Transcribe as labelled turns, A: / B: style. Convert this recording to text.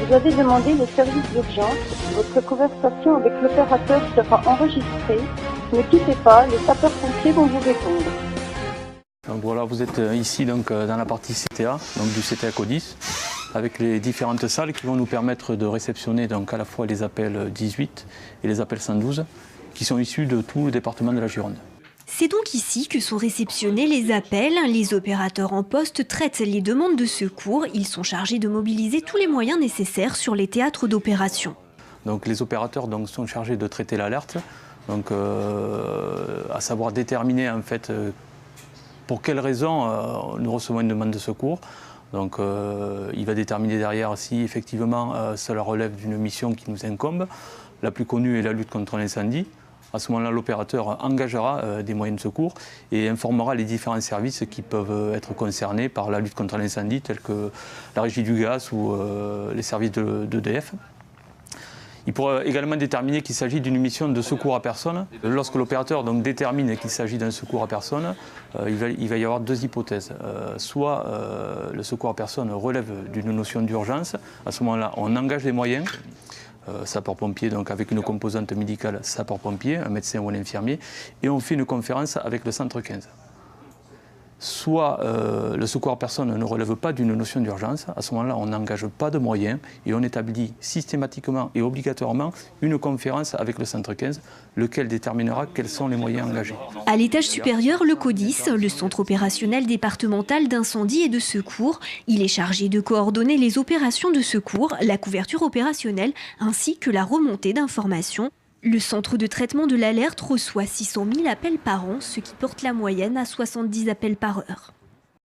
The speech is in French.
A: Vous avez demandé le service d'urgence. Votre conversation avec l'opérateur sera enregistrée. Ne quittez pas, les sapeurs-pompiers vont vous répondre.
B: Donc voilà, vous êtes ici donc, dans la partie CTA, donc du CTA Codis, avec les différentes salles qui vont nous permettre de réceptionner donc, à la fois les appels 18 et les appels 112, qui sont issus de tout le département de la Gironde.
C: C'est donc ici que sont réceptionnés les appels. Les opérateurs en poste traitent les demandes de secours. Ils sont chargés de mobiliser tous les moyens nécessaires sur les théâtres d'opération.
B: Donc les opérateurs donc, sont chargés de traiter l'alerte, donc à savoir déterminer en fait pour quelles raisons nous recevons une demande de secours. Donc il va déterminer derrière si effectivement cela relève d'une mission qui nous incombe. La plus connue est la lutte contre l'incendie. À ce moment-là, l'opérateur engagera des moyens de secours et informera les différents services qui peuvent être concernés par la lutte contre l'incendie, tels que la régie du gaz ou les services d'EDF. Il pourra également déterminer qu'il s'agit d'une mission de secours à personne. Lorsque l'opérateur détermine qu'il s'agit d'un secours à personne, il va y avoir deux hypothèses. Soit le secours à personne relève d'une notion d'urgence. À ce moment-là, on engage les moyens. Sapeur-pompier, donc avec une composante médicale sapeur-pompier, un médecin ou un infirmier, et on fait une conférence avec le centre 15. Soit le secours à personne ne relève pas d'une notion d'urgence, à ce moment-là on n'engage pas de moyens et on établit systématiquement et obligatoirement une conférence avec le centre 15, lequel déterminera quels sont les moyens engagés.
C: À l'étage supérieur, le CODIS, le centre opérationnel départemental d'incendie et de secours. Il est chargé de coordonner les opérations de secours, la couverture opérationnelle ainsi que la remontée d'informations. Le centre de traitement de l'alerte reçoit 600 000 appels par an, ce qui porte la moyenne à 70 appels par heure.